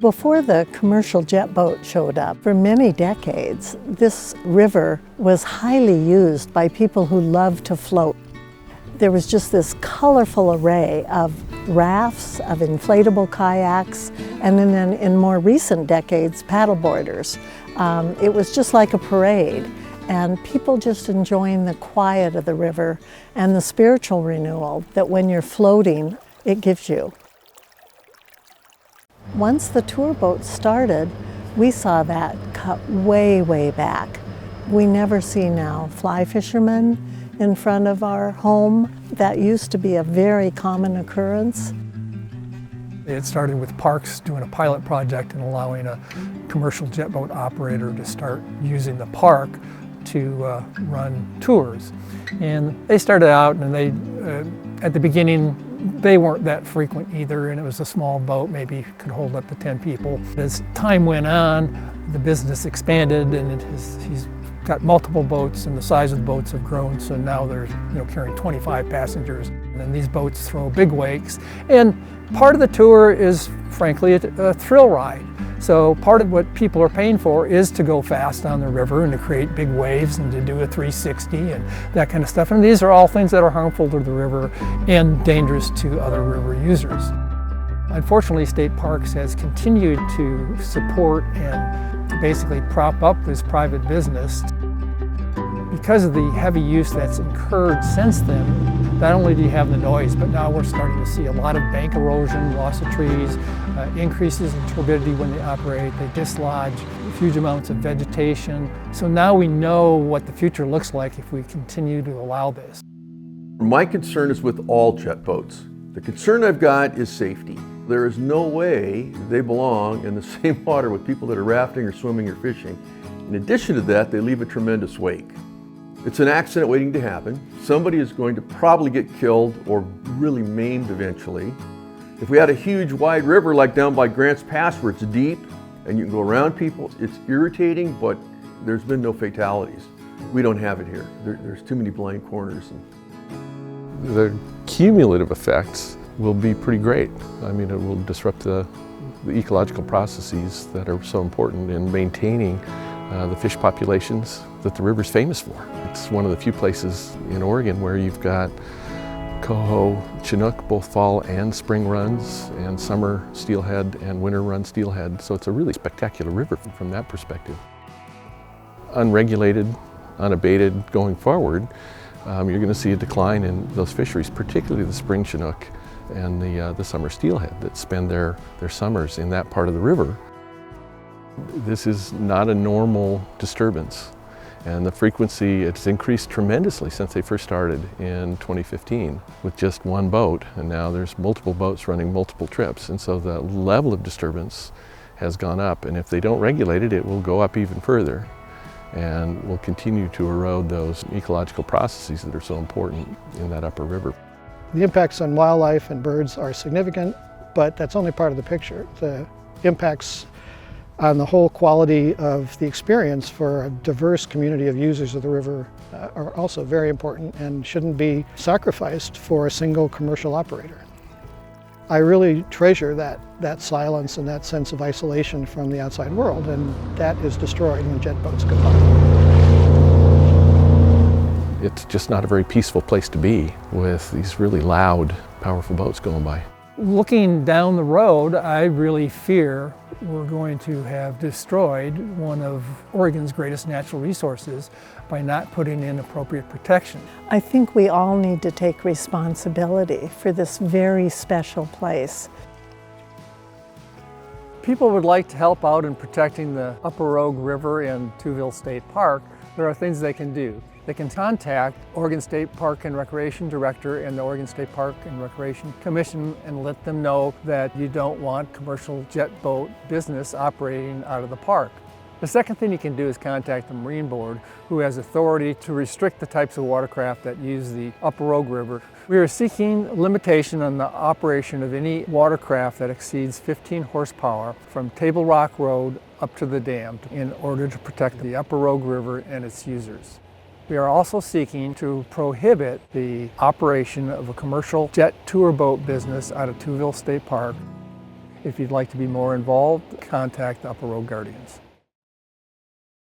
Before the commercial jet boat showed up, for many decades, this river was highly used by people who loved to float. There was just this colorful array of rafts, of inflatable kayaks, and then in more recent decades, paddleboarders. It was just like a parade, and people just enjoying the quiet of the river and the spiritual renewal that when you're floating, it gives you. Once the tour boat started, we saw that cut way, way back. We never see now fly fishermen in front of our home. That used to be a very common occurrence. It started with parks doing a pilot project and allowing a commercial jet boat operator to start using the park to run tours. And they started out and they, at the beginning, they weren't that frequent either, and it was a small boat, maybe could hold up to 10 people. As time went on, the business expanded, and he's got multiple boats, and the size of the boats have grown, so now they're carrying 25 passengers. And then these boats throw big wakes, and part of the tour is, frankly, a thrill ride. So part of what people are paying for is to go fast on the river and to create big waves and to do a 360 and that kind of stuff. And these are all things that are harmful to the river and dangerous to other river users. Unfortunately, State Parks has continued to support and basically prop up this private business. Because of the heavy use that's incurred since then, not only do you have the noise, but now we're starting to see a lot of bank erosion, loss of trees, increases in turbidity when they operate. They dislodge huge amounts of vegetation. So now we know what the future looks like if we continue to allow this. My concern is with all jet boats. The concern I've got is safety. There is no way they belong in the same water with people that are rafting or swimming or fishing. In addition to that, they leave a tremendous wake. It's an accident waiting to happen. Somebody is going to probably get killed or really maimed eventually. If we had a huge wide river like down by Grants Pass where it's deep and you can go around people, it's irritating, but there's been no fatalities. We don't have it here. There's too many blind corners. The cumulative effects will be pretty great. I mean, it will disrupt the ecological processes that are so important in maintaining the fish populations that the river's famous for. It's one of the few places in Oregon where you've got coho, chinook, both fall and spring runs, and summer steelhead and winter run steelhead. So it's a really spectacular river from that perspective. Unregulated, unabated going forward, you're going to see a decline in those fisheries, particularly the spring chinook and the summer steelhead that spend their summers in that part of the river. This is not a normal disturbance, and the frequency, it's increased tremendously since they first started in 2015 with just one boat, and now there's multiple boats running multiple trips, and so the level of disturbance has gone up, and if they don't regulate it, it will go up even further and will continue to erode those ecological processes that are so important in that upper river. The impacts on wildlife and birds are significant, but that's only part of the picture. The impacts on the whole quality of the experience for a diverse community of users of the river are also very important and shouldn't be sacrificed for a single commercial operator. I really treasure that silence and that sense of isolation from the outside world, and that is destroyed when jet boats go by. It's just not a very peaceful place to be with these really loud, powerful boats going by. Looking down the road, I really fear we're going to have destroyed one of Oregon's greatest natural resources by not putting in appropriate protection. I think we all need to take responsibility for this very special place. People would like to help out in protecting the Upper Rogue River and Tuville State Park. There are things they can do. They can contact Oregon State Park and Recreation Director and the Oregon State Park and Recreation Commission and let them know that you don't want commercial jet boat business operating out of the park. The second thing you can do is contact the Marine Board, who has authority to restrict the types of watercraft that use the Upper Rogue River. We are seeking limitation on the operation of any watercraft that exceeds 15 horsepower from Table Rock Road up to the dam in order to protect the Upper Rogue River and its users. We are also seeking to prohibit the operation of a commercial jet tour boat business out of Tuville State Park. If you'd like to be more involved, contact the Upper Rogue Guardians.